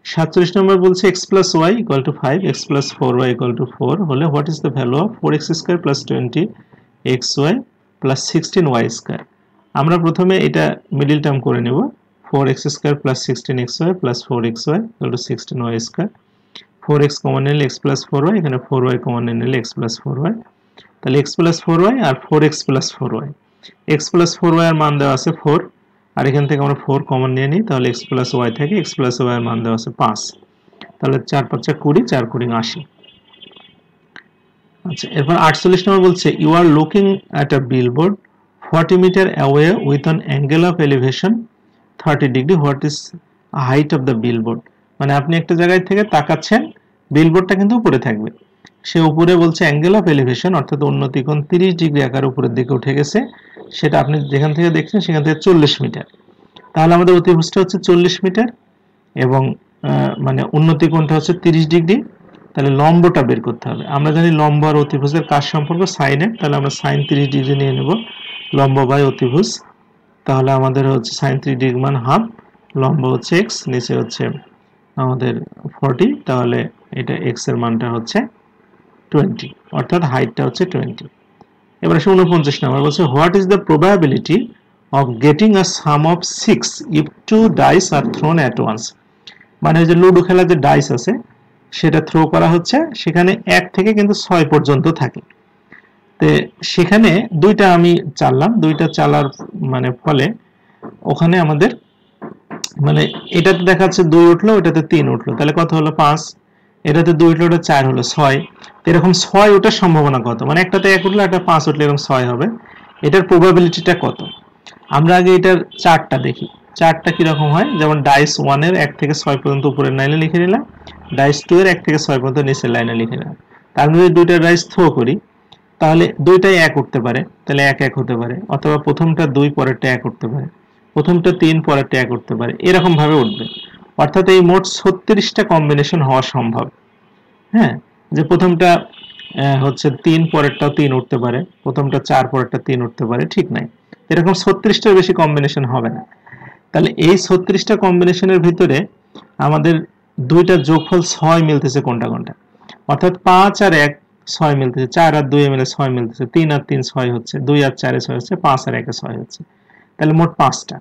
47 নম্বর বলছে x plus y equal to 5, x plus 4y equal to 4 হলে what is the value of 4x square plus 20xy plus 16y square? আমরা প্রথমে এটা মিডল টার্ম করে নেব, 4x square plus 16xy plus 4xy equal to 16y square, 4x common নিলে x plus 4y, এখানে 4y কমন নিলে x plus 4y, তাহলে x plus 4y আর 4x plus 4y, x plus 4y এর মান দেওয়া আছে 4, আর এখান থেকে আমরা 4 কমন নিয়ে নিই, তাহলে x plus y থাকে, x plus y এর মান দেওয়া আছে 5, তাহলে 4 5 20, 4 20 80। আচ্ছা, এরপর 48 নম্বর বলছে you are looking at a billboard 40 meter away with an angle of elevation 30 degree, what is height of the billboard? মানে আপনি একটা জায়গায় থেকে তাকাচ্ছেন বিলবোর্ডটা কিন্তু উপরে থাকবে। সে উপরে বলছে অ্যাঙ্গেল অফ এলিভেশন অর্থাৎ উন্নতি কোণ 30 ডিগ্রি আকার উপরের দিকে উঠে গেছে, সেটা আপনি যেখান থেকে দেখছেন সেখান থেকে 40 মিটার। তাহলে আমাদের অতিভুজটা হচ্ছে 40 মিটার এবং মানে উন্নতি কোণটা হচ্ছে 30 ডিগ্রি। তাহলে লম্বটা বের করতে হবে। আমরা জানি লম্ব আর অতিভুজের কাজ সম্পর্ক সাইনের, তাহলে আমরা সাইন 30 ডিগ্রি নিয়ে নেব লম্ব বাই অতিভুজ। তাহলে আমাদের হচ্ছে সাইন 30 ডিগ্রি মান হাফ, লম্ব হচ্ছে এক্স, নিচে হচ্ছে আমাদের 40, তাহলে এটা এক্স এর মানটা হচ্ছে 20 অর্থাৎ হাইটটা হচ্ছে 20। এবার আসে 49 নম্বর, বলছে what is the probability of getting a sum of 6 if 2 dice are thrown at once. মানে যে লুডো খেলার যে ডাইস আছে সেটা থ্রো করা হচ্ছে, সেখানে 1 থেকে কিন্তু 6 পর্যন্ত থাকে। তো সেখানে দুইটা আমি চাললাম, দুইটা চালার মানে ফলে ওখানে আমাদের মানে এটাতে দেখাচ্ছে 2 উঠলো, ওটাতে 3 উঠলো, তাহলে কত হলো 5, এটাতে 2 উঠলো, ওটা 4 হলো 6। এরকম 6 ওঠার সম্ভাবনা কত, মানে একটাতে 1 উঠলো একটা 5 উঠলে এরকম 6 হবে, এটার প্রবাবিলিটিটা কত। আমরা আগে এটার চার্টটা দেখি, চার্টটা কিরকম হয়। যেমন ডাইস 1 এর 1 থেকে 6 পর্যন্ত উপরের লাইনে লিখে নিলাম, ডাইস 2 এর 1 থেকে 6 পর্যন্ত নিচের লাইনে লিখে নিলাম। তার মধ্যে দুইটা ডাইস থ্রো করি, তাহলে দুইটাই 1 উঠতে পারে, তাহলে 1 1 হতে পারে, অথবা প্রথমটা 2 পরেরটা 1 উঠতে পারে, প্রথমটা 3 পরেরটা 1 উঠতে পারে, এরকম ভাবে উঠবে। অর্থাৎ এই মোট 36টা কম্বিনেশন হওয়া সম্ভব। হ্যাঁ, যে প্রথমটা হচ্ছে 3 পরেরটাও 3 উঠতে পারে, প্রথমটা 4 পরেরটা 3 উঠতে পারে, ঠিক নাই, এরকম 36টার বেশি কম্বিনেশন হবে না। তাহলে এই 36টা কম্বিনেশনের ভিতরে আমাদের দুইটা যোগফল 6 মিলতেছে কোনটা কোনটা, অর্থাৎ 5 আর 1 6 মিলতেছে, 4 আর 2 মিলে 6 মিলতেছে, 3 আর 3 6 হচ্ছে, 2 আর 4 6 হচ্ছে, 5 আর 1 6 হচ্ছে, তাহলে মোট 5টা।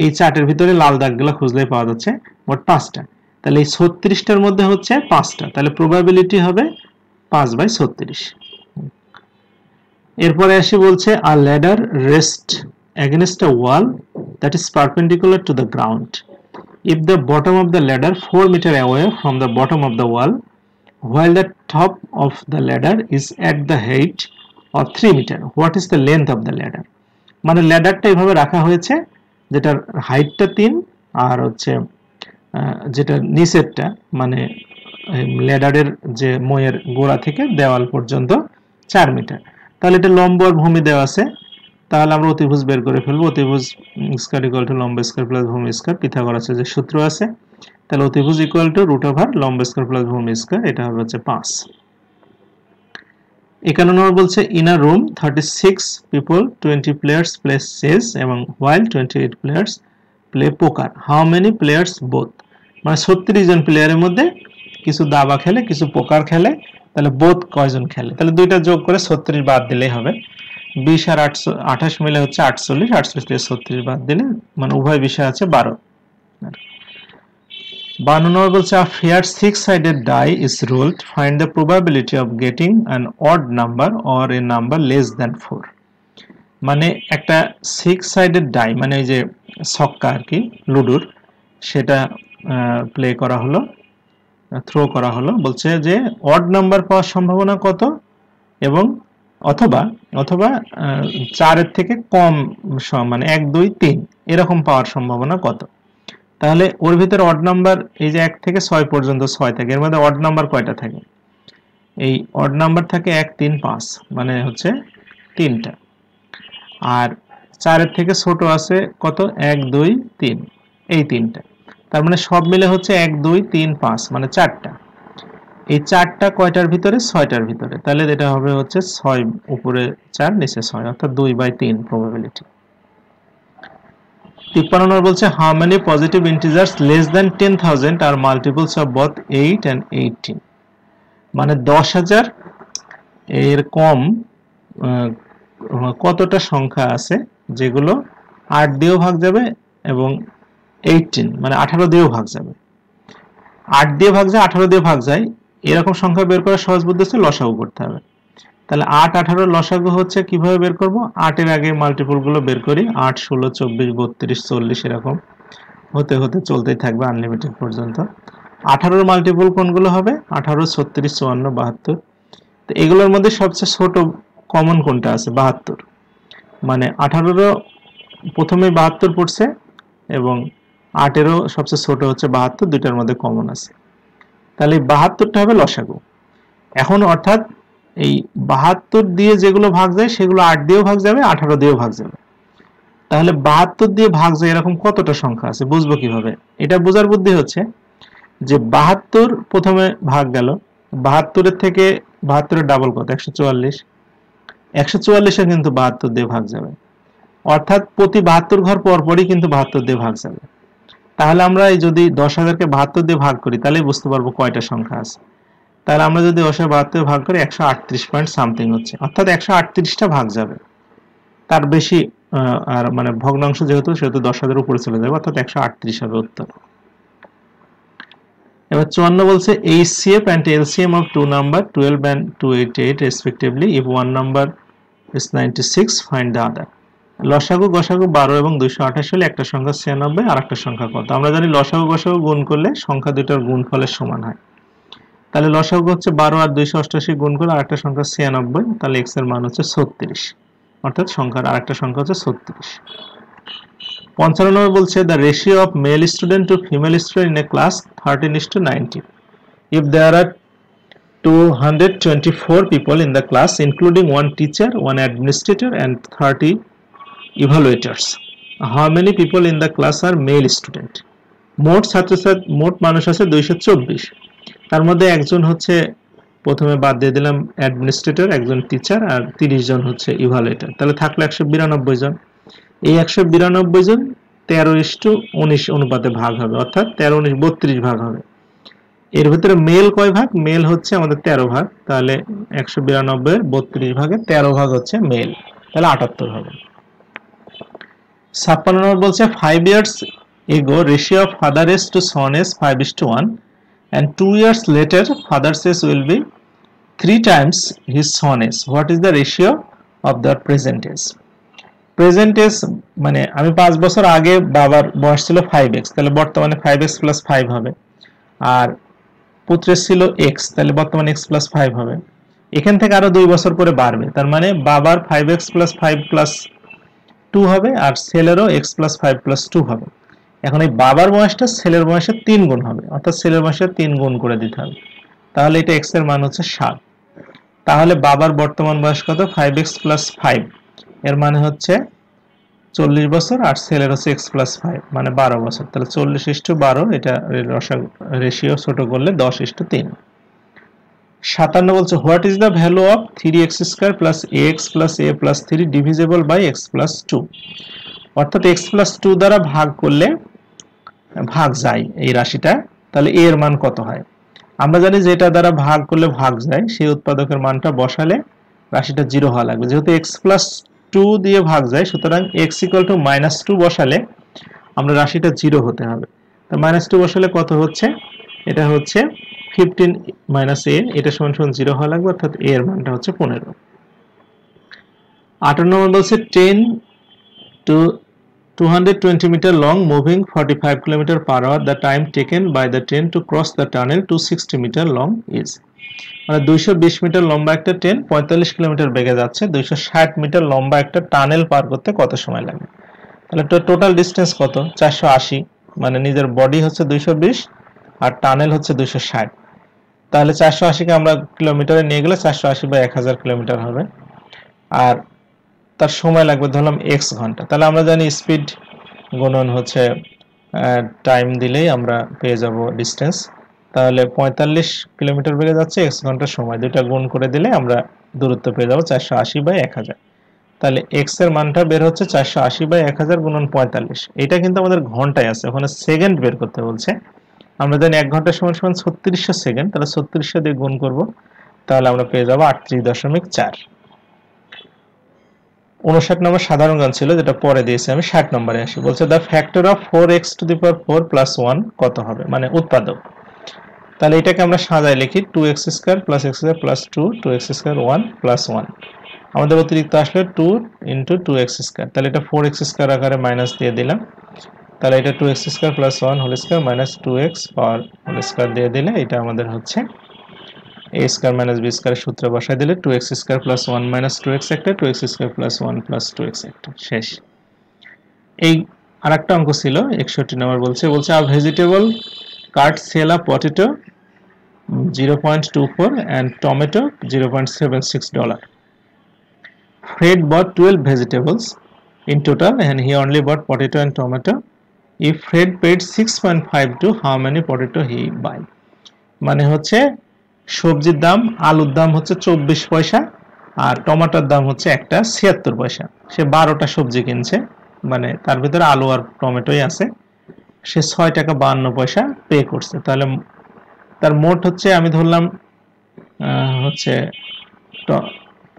এই চার্টের ভিতরে লাল দাগগুলো খুঁজলেই পাওয়া যাচ্ছে, মোট 5টা। তাহলে এই 36টার মধ্যে হচ্ছে 5টা, তাহলে প্রবাবিলিটি হবে 5/36। এরপরে আসি বলছে a ladder rest against a wall that is perpendicular to the ground. If the bottom of the ladder 4 meter away from the bottom of the wall, while the top of the ladder is at the height of 3 meter, what is the length of the ladder? মানে ল্যাডারটা এইভাবে রাখা হয়েছে, যেটার হাইটটা 3 আর হচ্ছে যেটা নিচেরটা মানে ল্যাডারের যে ময়ের গোড়া থেকে দেওয়াল পর্যন্ত 4 মিটার। তাহলে এটা লম্ব আর ভূমি দেওয়া আছে, তাহলে আমরা অতিভুজ বের করে ফেলবো। অতিভুজ স্কয়ার ইকুয়াল টু লম্ব স্কয়ার প্লাস ভূমি স্কয়ার, পিথাগোরাসের যে সূত্র আছে, তাহলে অতিভুজ ইকুয়াল টু রুট ওভার লম্ব স্কয়ার প্লাস ভূমি স্কয়ার, এটা হবে হচ্ছে 5। 51 নম্বর বলছে in a room 36 people 20 players play chess এবং while 28 players play poker, how many players both. মানে 36 জন প্লেয়ারের মধ্যে কিছু দাবা খেলে কিছু পোকার খেলে, তাহলে বোথ কয়জন খেলে, তাহলে দুইটা যোগ করে 36 বাদ দিলেই হবে। 20 আর 28 মিলে হচ্ছে 48, 48 থেকে 36 বাদ দিলে মানে উভয় বিষয় আছে 12। 52 নম্বর বলছে a fair six-sided die is rolled, find the probability of getting an odd number or a number less than 4। মানে একটা 6-sided die মানে এই যে ছক্কা আর কি লুডোর, সেটা প্লে করা হলো, থ্রো করা হলো, বলছে যে অড নাম্বার পাওয়ার সম্ভাবনা কত এবং অথবা 4 এর থেকে কম মানে 1 2 3 এরকম পাওয়ার সম্ভাবনা কত। তাহলে ওর ভিতরে অড নাম্বার এই যে 1 থেকে 6 পর্যন্ত 6 থাকে, এর মধ্যে অড নাম্বার কয়টা থাকে, এই অড নাম্বার থাকে 1 3 5 মানে হচ্ছে 3টা, আর 4 এর থেকে ছোট আছে কত 1 2 3 এই 3টা, তার মানে সব মিলে হচ্ছে 1 2 3 5 মানে 4টা। এই 4টা কয়টার ভিতরে 6টার ভিতরে, তাহলে এটা হবে হচ্ছে 6 উপরে 4 নিচে 6 অর্থাৎ 2/3 প্রবাবিলিটি। 53 নম্বর বলছে how many positive integers less than 10,000 are multiples of both 8 and 18। মানে 10,000 এর কম কতটা সংখ্যা আছে যেগুলো 8 দিয়েও ভাগ যাবে এবং 18 মানে 18 দিয়েও ভাগ যাবে। 8 দিয়ে ভাগ যায় 18 দিয়ে ভাগ যায়, এরকম সংখ্যা বের করার সহজ বুদ্ধি হচ্ছে লসাগু করতে হবে। তাহলে 8 18 লসাগু হচ্ছে কিভাবে বের করব, 8 এর আগে মাল্টিপল গুলো বের করি, 8 16 24 32 40 এরকম হতে হতে চলতেই থাকবে আনলিমিটেড পর্যন্ত। 18 এর মাল্টিপল কোনগুলো হবে, 18 36 54 72। তো এগুলোর মধ্যে সবচেয়ে ছোট কমন কোনটা আছে, 72। মানে 18 প্রথমে 72 পড়ছে এবং 8 এরও সবচেয়ে ছোট হচ্ছে 72, দুইটার মধ্যে কমন আছে। তাহলে 72টা হবে লসাগু। এখন অর্থাৎ এই 72 দিয়ে যেগুলো ভাগ যায় সেগুলো 8 দিয়েও ভাগ যাবে, 18 দিয়েও ভাগ যাবে। তাহলে 72 দিয়ে ভাগ যায় এরকম কতটা সংখ্যা আছে বুঝবো কিভাবে? এটা বোঝার বুদ্ধি হচ্ছে যে 72 প্রথমে ভাগ গেল, 72 এর থেকে 72 এর ডাবল কত? 144। 144 এ কিন্তু 72 দিয়ে ভাগ যাবে, অর্থাৎ প্রতি 72 ঘর পর পরই কিন্তু 72 দিয়ে ভাগ যাবে। তাহলে আমরা এই যদি 10,000কে 72 দিয়ে ভাগ করি তাহলে বুঝতে পারবো কয়টা সংখ্যা আছে। তাহলে আমরা যদি 10,000 দিয়ে ভাগ করি 138 পয়েন্ট সামথিং হচ্ছে, অর্থাৎ 138টা ভাগ যাবে, তার বেশি আর মানে ভগ্নাংশ যেহেতু সেহেতু 10,000 উপরে চলে যাবে, অর্থাৎ 138 হবে উত্তর। এবার 54 বলছে HCF and LCM of two number 12 and 288 respectively if one number is 96 find the other। লসাগু গসাগু 12 এবং 228 হলে একটা সংখ্যা 96 আর একটা সংখ্যা কত? আমরা জানি লসাগু গসাগু গুণ করলে সংখ্যা দুটোর গুণফলের সমান হয়। তাহলে লসাগু হচ্ছে 12 আর 288 গুণ করলে আরেকটা সংখ্যা 96, তাহলে x এর মান হচ্ছে 36, অর্থাৎ সংখ্যার আরেকটা সংখ্যা হচ্ছে 36। 55 নম্বর বলছে the ratio of male student to female student in a class 13:90 if there are 224 people in the class including one teacher, one administrator and 30 evaluators, how many people in the class are male student? মোট ছাত্রছাত্রী মোট মানুষ আছে 224, তার মধ্যে একজন হচ্ছে প্রথমে বাদ দিয়ে দিলাম অ্যাডমিনিস্ট্রেটর, একজন টিচার আর 30 জন হচ্ছে ইভালুয়েটর, তাহলে থাকলো 192 জন। এই 192 জন 13:19 অনুপাতে ভাগ হবে, অর্থাৎ 13:19 32 ভাগ হবে। এর ভিতরে মেল কয় ভাগ? মেল হচ্ছে আমাদের 13 ভাগ, তাহলে 192 এর 32 ভাগে 13 ভাগ হচ্ছে মেল, তাহলে 78 হবে। 56 নম্বর বলছে 5 years ago ratio of father age to son age 5:1 and 2 years later father's age will be 3 times his son age. What is the ratio of the present age? Present age মানে আমি 5 বছর আগে বাবার বয়স ছিল 5x, তাহলে বর্তমানে 5x + 5 হবে, আর পুত্রের ছিল x, তাহলে বর্তমানে x + 5 হবে। এখান থেকে আরো 2 বছর পরে বাড়বে, তার মানে বাবার 5x + 5 + 2 হবে আর ছেলেরও x + 5 + 2 হবে। এখন এই বাবার বয়সটা ছেলের বয়সের 3 গুণ হবে, অর্থাৎ ছেলের বয়সের 3 গুণ করে দিতে হবে, তাহলে এটা x এর মান হচ্ছে 7। তাহলে বাবার বর্তমান বয়স কত? 5x + 5, এর মানে হচ্ছে 40 বছর, আর ছেলের হচ্ছে x + 5 মানে 12 বছর, তাহলে 40:12, এটা রেশিও ছোট করলে 10:3। 57 বলছে what is the value of 3x² + ax + a + 3 divisible by x + 2, অর্থাৎ x + 2 দ্বারা ভাগ করলে ভাগ যায় এই রাশিটা, তাহলে a এর মান কত হয়? আমরা জানি যেটা দ্বারা ভাগ করলে ভাগ যায় সেই উৎপাদকের মানটা বসালে রাশিটা 0 হওয়া লাগবে, যেহেতু x + 2 দিয়ে ভাগ যায়, সুতরাং x = -2 বসালে আমরা রাশিটা 0 হতে হবে। তো -2 বসালে কত হচ্ছে? এটা হচ্ছে 15 - a, এটা সমান 0 হওয়া লাগবে, অর্থাৎ a এর মানটা হচ্ছে 15। 58 নম্বর বলছে 10 to 220 meter long moving 45 km/h, the time taken by the train to cross the tunnel to 60 meter long is, মানে 220 মিটার লম্বা একটা ট্রেন 45 কিলোমিটার বেগে যাচ্ছে, 260 মিটার লম্বা একটা টানেল পার করতে কত সময় লাগে? তাহলে টোটাল ডিসটেন্স কত? 480, মানে নিজের বডি হচ্ছে 220 আর টানেল হচ্ছে 260, তাহলে 480 কে আমরা কিলোমিটারে নিয়ে গেলে 480/1000 কিলোমিটার হবে, আর তার সময় লাগবে ধরলাম x ঘন্টা। তাহলে আমরা জানি স্পিড গুণন হচ্ছে টাইম দিলেই আমরা পেয়ে যাব ডিসটেন্স, তাহলে 45 কিলোমিটার বেগে যাচ্ছে, x ঘন্টা সময়, দুটো গুণ করে দিলে আমরা দূরত্ব পেয়ে যাব 480/1000। তাহলে x এর মানটা বের হচ্ছে 480/1000 গুণন 45, এটা কিন্তু আমাদের ঘন্টায় আছে, ওখানে সেকেন্ড বের করতে বলছে। আমরা জানি 1 ঘন্টা সমান 3600 সেকেন্ড, তাহলে 3600 দিয়ে গুণ করব, তাহলে আমরা পেয়ে যাব 38.4। 59 নম্বর সাধারণ জ্ঞান ছিল, যেটা পরে দিয়েছি আমি। 60 নম্বরে আসি, বলছে দ্য ফ্যাক্টর অফ 4x⁴ + 1 কত হবে, মানে উৎপাদক। তাহলে এটাকে আমরা সাজায় লিখি 2x² + x² + 2 2x² 1 + 1, আমাদের অতিরিক্ত আসলে 2 × 2x², তাহলে এটা 4x² আকারে মাইনাস দিয়ে দিলাম, তাহলে এটা 2x² + 1 whole square - 2x power whole square দিয়ে দিলে এটা আমাদের হচ্ছে a² - b² এর সূত্রে বসায় দিলে 2x² + 1 - 2x একটা, 2x² + 1 + 2x একটা, শেষ। এই আরেকটা অঙ্ক ছিল 61 নম্বর, বলছে a vegetable cart sell a potato 0.24 and tomato $0.76. Fred bought 12 vegetables in total and he only bought potato and tomato. If Fred paid 6.52, how many potato he buy? মানে হচ্ছে সবজির দাম, আলুর দাম হচ্ছে 24 পয়সা আর টমেটোর দাম হচ্ছে একটা 76 পয়সা। সে 12টা সবজি কিনছে, মানে তার ভিতরে আলু আর টমেটোই আছে। সে 6 টাকা 52 পয়সা পে করছে। তাহলে তার মোট হচ্ছে আমি ধরলাম হচ্ছে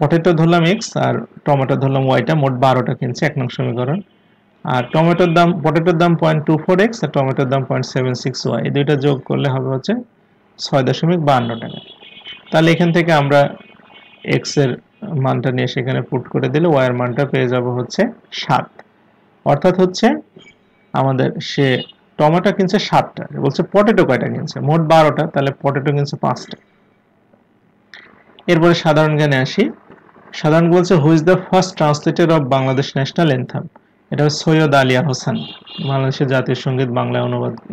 পটেটো ধরলাম x আর টমেটো ধরলাম y, টা মোট 12টা কিনছে, 1 নং সমীকরণ। আর পটেটোর দাম 0.24x আর টমেটোর দাম 0.76y, এই দুইটা যোগ করলে হবে হচ্ছে 6.52 টাকা। তাহলে এখান থেকে আমরা x এর মানটা নিয়ে সেখানে পুট করে দিলে y এর মানটা পেয়ে যাব হচ্ছে 7। অর্থাৎ হচ্ছে আমাদের সে টমেটো কিনছে 7টা, বলছে পটেটো কয়টা কিনছে, মোট 12টা, তাহলে পটেটো কিনছে 5টা। এরপরে সাধারণ জ্ঞানে আসি। সাধারণ বলছে হু is the first translator of Bangladesh national anthem? এটা হচ্ছে সৈয়দ আলিয়া হোসেন, বাংলাদেশের জাতীয় সঙ্গীত বাংলায়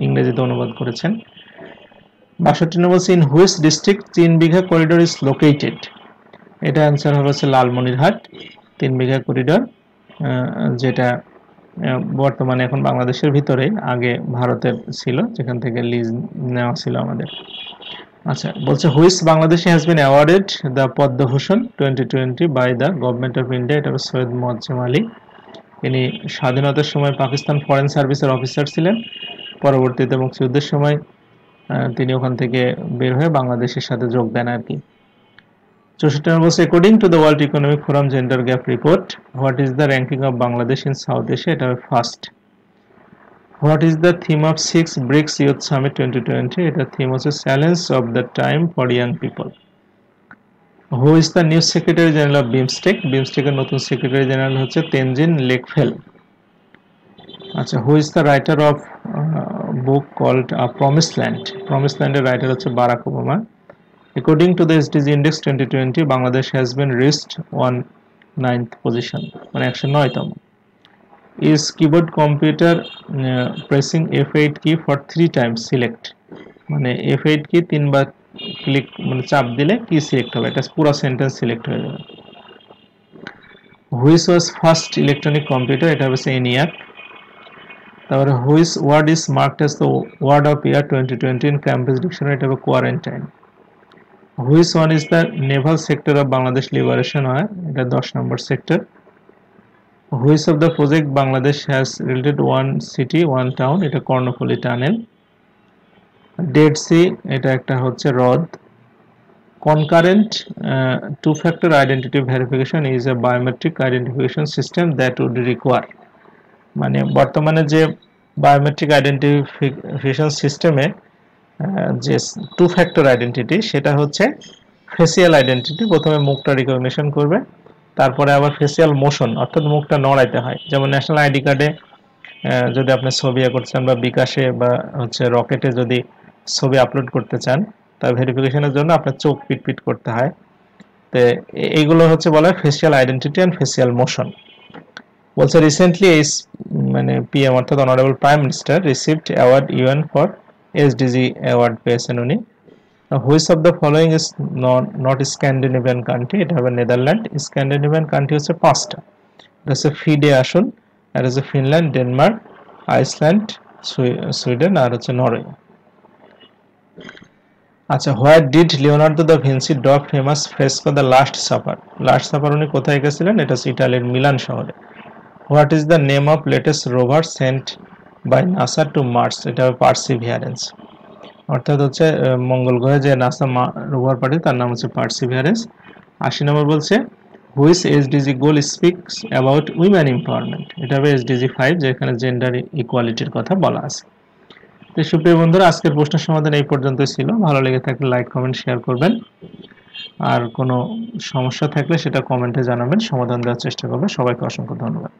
ইংরেজিতে অনুবাদ করেছেন। 62 নম্বর বলছে in which district 3 bigha corridor is located? এটা অ্যান্সার হবে হচ্ছে লালমনিরহাট 3 বিঘা করিডোর, যেটা বর্তমানে এখন বাংলাদেশের ভিতরে, আগে ভারতের ছিল, যেখান থেকে লিজ নেওয়া ছিল আমাদের। আচ্ছা, বলছে which Bangladeshi has been awarded the Padma Bhushan 2020 by the government of India? এটা হচ্ছে সৈয়দ মোয়াজ্জেম আলী। তিনি স্বাধীনতার সময় পাকিস্তান ফরেন সার্ভিসের অফিসার ছিলেন, পরবর্তীতে মুক্তিযুদ্ধের সময় তিনি ওখান থেকে বের হয়ে বাংলাদেশের সাথে যোগ দেন আর কি। 64 নম্বর বলছে according to the World Economic Forum Gender Gap Report what is the ranking of Bangladesh in South Asia? এটা হবে first. What is the theme of 6 BRICS youth summit 2020? এটা থিম হচ্ছে challenge of the time for young people. Who is the new secretary general of BIMSTEC? বিমস্টেকের নতুন সেক্রেটারি জেনারেল হচ্ছে তেনজিন লেকফেল। আচ্ছা, who is the writer of book called Promise land? Promise ল্যান্ডের writer হচ্ছে Barack Obama. According to the SDG Index 2020, Bangladesh has been reached 109th position, মানে 109তম। Is keyboard computer pressing F8 key for 3 times select? মানে F8 কি 3 বার ক্লিক মানে চাপ দিলে কি সিলেক্ট হবে, এটা পুরো সেন্টেন্স সিলেক্ট হয়ে যাবে। Which was first electronic computer? এটা হচ্ছে ENIAC। তারপরে which word is marked as the word of year 2020 in Cambridge Dictionary? এটা হবে quarantine। Which one is the naval sector of Bangladesh Liberation Army? এটা 10 নম্বর sector. Which of the project Bangladesh has related one city one town? এটা কর্ণফুলী টানেল। Dead Sea এটা একটা হচ্ছে হ্রদ। Concurrent two-factor identity verification is a biometric identification system that would require, মানে বর্তমানে যে বায়োমেট্রিক আইডেন্টিফিকেশন সিস্টেমে যে টু ফ্যাক্টর আইডেন্টিটি, সেটা হচ্ছে ফেসিয়াল আইডেন্টিটি। প্রথমে মুখটা রিকগনিশন করবে, তারপরে আবার ফেসিয়াল মোশন, অর্থাৎ মুখটা নড়াইতে হয়। যেমন ন্যাশনাল আইডি কার্ডে যদি আপনি ছবি করছেন বা বিকাশে বা হচ্ছে রকেটে যদি ছবি আপলোড করতে চান, তার ভেরিফিকেশনের জন্য আপনার চোখ পিটপিট করতে হয়। তো এইগুলো হচ্ছে বলা হয় facial identity and facial motion. বলছে রিসেন্টলি এই মানে পিএম অর্থাৎ honourable prime minister received award UN for SDG award পেয়েছেন উনি। Which of the following is not Scandinavian country? এটা হবে নেদারল্যান্ড। স্ক্যান্ডিনেভিয়ান কান্ট্রি হচ্ছে 5টা, এটা হচ্ছে ফিডে আসুন, এটা হচ্ছে ফিনল্যান্ড, ডেনমার্ক, আইসল্যান্ড, সুইডেন আর হচ্ছে নরওয়ে। আচ্ছা, where did Leonardo da Vinci draw famous fresco the Last Supper? Last Supper উনি কোথায় গেছিলেন? এটা হচ্ছে ইটালির মিলান শহরে। What is the name of latest rover sent by NASA to Mars? এটা হবে পার্সিভিয়ারেন্স। অর্থাৎ হচ্ছে মঙ্গল গ্রহে যে নাসা রোভার পাঠিয়ে তার নাম হচ্ছে পার্সিভিয়ারেন্স। 80 নম্বর বলছে which SDG goal স্পিকস about women empowerment? এটা হবে এসডিজি 5, যেখানে জেন্ডার ইকুয়ালিটির কথা বলা আছে। তো সুপ্রিয় বন্ধুরা, আজকের প্রশ্নের সমাধান এই পর্যন্তই ছিল। ভালো লেগে থাকলে লাইক কমেন্ট শেয়ার করবেন, আর কোনো সমস্যা থাকলে সেটা কমেন্টে জানাবেন, সমাধান দেওয়ার চেষ্টা করবেন। সবাইকে অসংখ্য ধন্যবাদ।